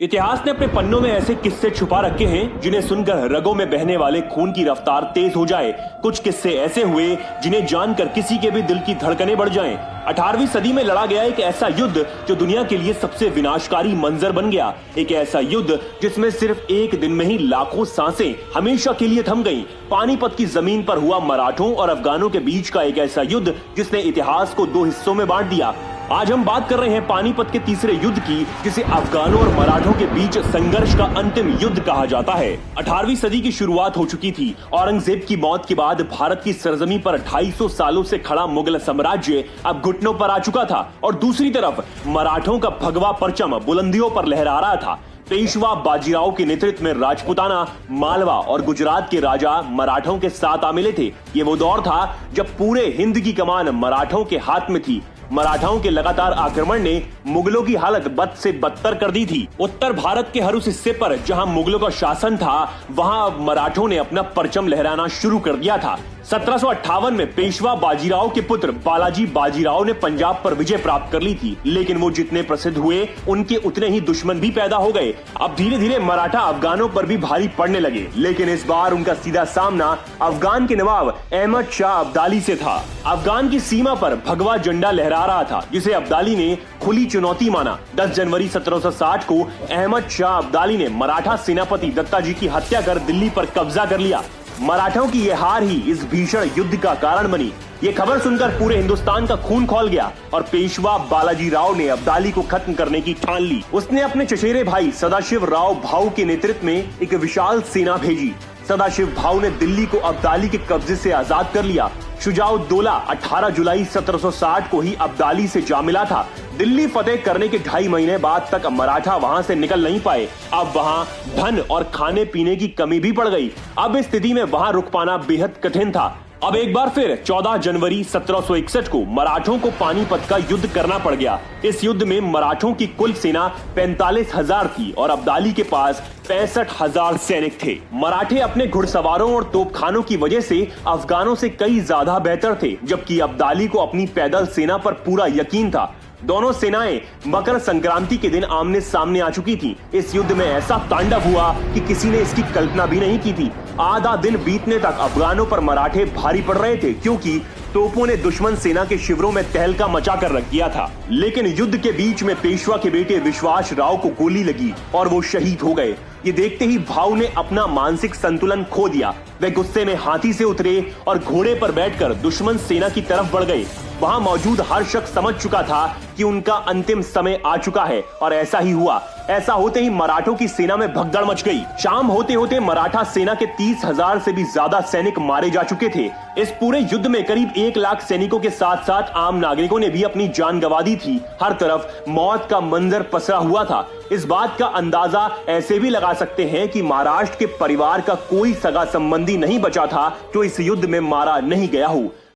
इतिहास ने अपने पन्नों में ऐसे किस्से छुपा रखे हैं जिन्हें सुनकर रगों में बहने वाले खून की रफ्तार तेज हो जाए। कुछ किस्से ऐसे हुए जिन्हें जानकर किसी के भी दिल की धड़कनें बढ़ जाएं। 18वीं सदी में लड़ा गया एक ऐसा युद्ध जो दुनिया के लिए सबसे विनाशकारी मंजर बन गया। एक ऐसा युद्ध जिसमें सिर्फ एक दिन में ही लाखों सांसें हमेशा के लिए थम गईं। पानीपत की जमीन पर हुआ मराठों और अफगानों के बीच का एक ऐसा युद्ध जिसने इतिहास को दो हिस्सों में बांट दिया। आज हम बात कर रहे हैं पानीपत के तीसरे युद्ध की, जिसे अफगानों और मराठों के बीच संघर्ष का अंतिम युद्ध कहा जाता है। 18वीं सदी की शुरुआत हो चुकी थी। औरंगजेब की मौत के बाद भारत की सरजमी पर 250 सालों से खड़ा मुगल साम्राज्य अब घुटनों पर आ चुका था और दूसरी तरफ मराठों का भगवा परचम बुलंदियों पर लहरा रहा था। पेशवा बाजीराव के नेतृत्व में राजपूताना, मालवा और गुजरात के राजा मराठों के साथ आ मिले थे। ये वो दौर था जब पूरे हिंद की कमान मराठों के हाथ में थी। मराठाओं के लगातार आक्रमण ने मुगलों की हालत बद से बदतर कर दी थी। उत्तर भारत के हर उस हिस्से पर जहां मुगलों का शासन था, वहां अब मराठों ने अपना परचम लहराना शुरू कर दिया था। 1758 में पेशवा बाजीराव के पुत्र बालाजी बाजीराव ने पंजाब पर विजय प्राप्त कर ली थी, लेकिन वो जितने प्रसिद्ध हुए उनके उतने ही दुश्मन भी पैदा हो गए। अब धीरे धीरे मराठा अफगानों पर भी भारी पड़ने लगे, लेकिन इस बार उनका सीधा सामना अफगान के नवाब अहमद शाह अब्दाली से था। अफगान की सीमा पर भगवा झंडा लहरा रहा था, जिसे अब्दाली ने खुली चुनौती माना। 10 जनवरी 1760 को अहमद शाह अब्दाली ने मराठा सेनापति दत्ता जी की हत्या कर दिल्ली पर कब्जा कर लिया। मराठों की यह हार ही इस भीषण युद्ध का कारण बनी। ये खबर सुनकर पूरे हिंदुस्तान का खून खौल गया और पेशवा बालाजी राव ने अब्दाली को खत्म करने की ठान ली। उसने अपने चचेरे भाई सदाशिव राव भाऊ के नेतृत्व में एक विशाल सेना भेजी। सदाशिव भाऊ ने दिल्ली को अब्दाली के कब्जे से आजाद कर लिया। शुजाउद्दौला 18 जुलाई 1760 को ही अब्दाली से जा मिला था। दिल्ली फतेह करने के 2.5 महीने बाद तक मराठा वहां से निकल नहीं पाए। अब वहां धन और खाने पीने की कमी भी पड़ गई। अब इस स्थिति में वहां रुक पाना बेहद कठिन था। अब एक बार फिर 14 जनवरी 1761 को मराठों को पानीपत का युद्ध करना पड़ गया। इस युद्ध में मराठों की कुल सेना 45,000 थी और अब्दाली के पास 65,000 सैनिक थे। मराठे अपने घुड़सवारों और तोपखानों की वजह से अफगानों से कई ज्यादा बेहतर थे, जबकि अब्दाली को अपनी पैदल सेना पर पूरा यकीन था। दोनों सेनाएं मकर संक्रांति के दिन आमने सामने आ चुकी थी। इस युद्ध में ऐसा तांडव हुआ कि किसी ने इसकी कल्पना भी नहीं की थी। आधा दिन बीतने तक अफगानों पर मराठे भारी पड़ रहे थे, क्योंकि तोपों ने दुश्मन सेना के शिविरों में तहलका मचा कर रख दिया था। लेकिन युद्ध के बीच में पेशवा के बेटे विश्वास राव को गोली लगी और वो शहीद हो गए। ये देखते ही भाऊ ने अपना मानसिक संतुलन खो दिया। वे गुस्से में हाथी से उतरे और घोड़े पर बैठकर दुश्मन सेना की तरफ बढ़ गए। वहां मौजूद हर शख्स समझ चुका था कि उनका अंतिम समय आ चुका है और ऐसा ही हुआ। ऐसा होते ही मराठों की सेना में भगदड़ मच गई। शाम होते होते मराठा सेना के 30,000 से भी ज्यादा सैनिक मारे जा चुके थे। इस पूरे युद्ध में करीब 1 लाख सैनिकों के साथ साथ आम नागरिकों ने भी अपनी जान गंवा दी थी। हर तरफ मौत का मंजर पसरा हुआ था। इस बात का अंदाजा ऐसे भी लगा सकते हैं कि महाराष्ट्र के परिवार का कोई सगा संबंधी नहीं बचा था जो इस युद्ध में मारा नहीं गया हो।